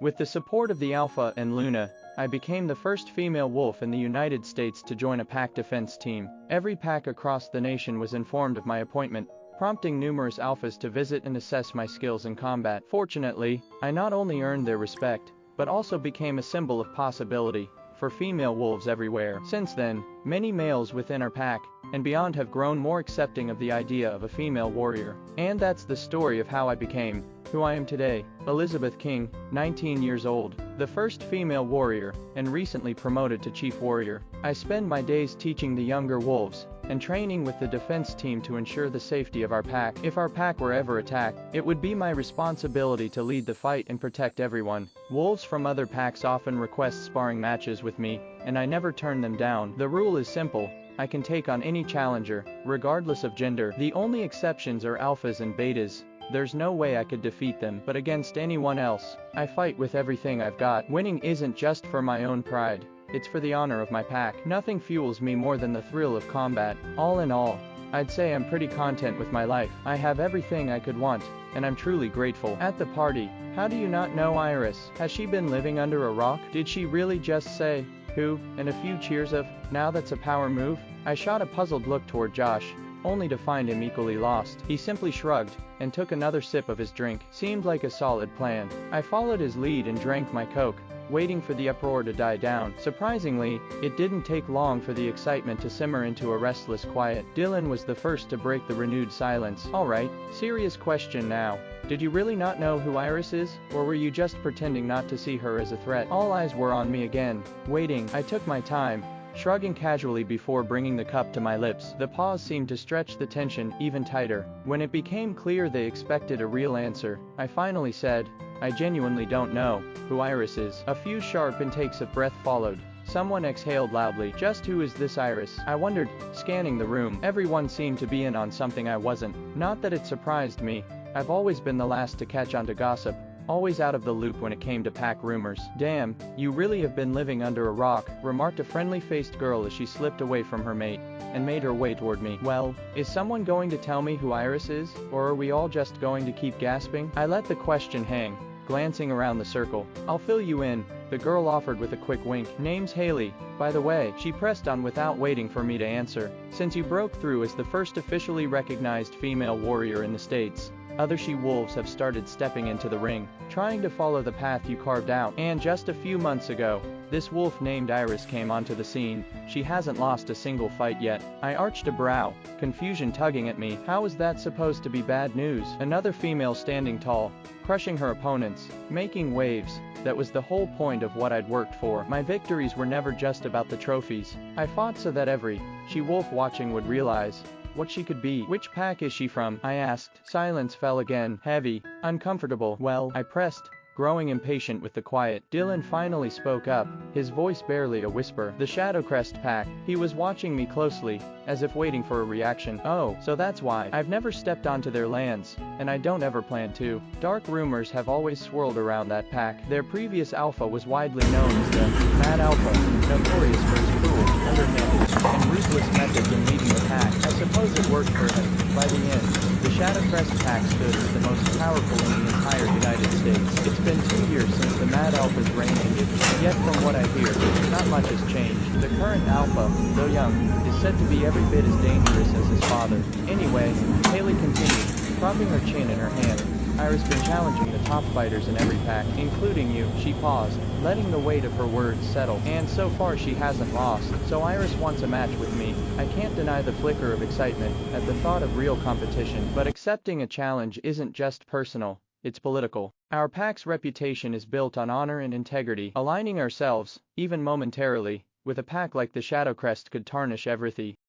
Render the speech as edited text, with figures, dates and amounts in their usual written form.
With the support of the Alpha and Luna, I became the first female wolf in the United States to join a pack defense team. Every pack across the nation was informed of my appointment, prompting numerous alphas to visit and assess my skills in combat. Fortunately, I not only earned their respect, but also became a symbol of possibility for female wolves everywhere. Since then, many males within our pack and beyond have grown more accepting of the idea of a female warrior. And that's the story of how I became who I am today. Elizabeth King, 19 years old, the first female warrior, and recently promoted to chief warrior. I spend my days teaching the younger wolves and training with the defense team to ensure the safety of our pack. If our pack were ever attacked, it would be my responsibility to lead the fight and protect everyone. Wolves from other packs often request sparring matches with me, and I never turn them down. The rule is simple: I can take on any challenger, regardless of gender. The only exceptions are alphas and betas. There's no way I could defeat them, but against anyone else, I fight with everything I've got. Winning isn't just for my own pride, it's for the honor of my pack. Nothing fuels me more than the thrill of combat. All in all, I'd say I'm pretty content with my life. I have everything I could want, and I'm truly grateful. At the party, how do you not know Iris? Has she been living under a rock? Did she really just say, "Who?" and a few cheers of, "Now that's a power move"? I shot a puzzled look toward Josh, only to find him equally lost. He simply shrugged and took another sip of his drink. Seemed like a solid plan. I followed his lead and drank my Coke, waiting for the uproar to die down. Surprisingly, it didn't take long for the excitement to simmer into a restless quiet. Dylan was the first to break the renewed silence. "Alright, serious question now. Did you really not know who Iris is, or were you just pretending not to see her as a threat?" All eyes were on me again, waiting. I took my time, shrugging casually before bringing the cup to my lips. The pause seemed to stretch the tension even tighter. When it became clear they expected a real answer, I finally said, "I genuinely don't know who Iris is." A few sharp intakes of breath followed. Someone exhaled loudly. "Just who is this Iris?" I wondered, scanning the room. Everyone seemed to be in on something I wasn't. Not that it surprised me. I've always been the last to catch on to gossip, always out of the loop when it came to pack rumors. "Damn, you really have been living under a rock," remarked a friendly-faced girl as she slipped away from her mate and made her way toward me. "Well, is someone going to tell me who Iris is, or are we all just going to keep gasping?" I let the question hang, glancing around the circle. "I'll fill you in," the girl offered with a quick wink. "Name's Haley, by the way," she pressed on without waiting for me to answer. "Since you broke through as the first officially recognized female warrior in the States, other she-wolves have started stepping into the ring, trying to follow the path you carved out. And just a few months ago, this wolf named Iris came onto the scene. She hasn't lost a single fight yet." I arched a brow, confusion tugging at me. How is that supposed to be bad news? Another female standing tall, crushing her opponents, making waves. That was the whole point of what I'd worked for. My victories were never just about the trophies. I fought so that every she-wolf watching would realize what she could be. "Which pack is she from?" I asked. Silence fell again, heavy, uncomfortable. "Well," I pressed, growing impatient with the quiet. Dylan finally spoke up, his voice barely a whisper. "The Shadowcrest Pack." He was watching me closely, as if waiting for a reaction. "Oh, so that's why." "I've never stepped onto their lands, and I don't ever plan to." Dark rumors have always swirled around that pack. Their previous alpha was widely known as the Mad Alpha, notorious for his cruel, underhanded, and ruthless methods in leading the pack. I suppose it worked for him. By the end, the Shadowcrest Pack stood as the most powerful in the entire United States. It's been 2 years since the Mad Alpha's reign ended, yet from what I hear, not much has changed. The current alpha, though young, is said to be every bit as dangerous as his father. Anyway, Haley continued, propping her chin in her hand. "Iris been challenging the top fighters in every pack, including you." She paused, letting the weight of her words settle. "And so far she hasn't lost. So Iris wants a match with me." I can't deny the flicker of excitement at the thought of real competition, but accepting a challenge isn't just personal, it's political. Our pack's reputation is built on honor and integrity. Aligning ourselves, even momentarily, with a pack like the Shadowcrest could tarnish everything.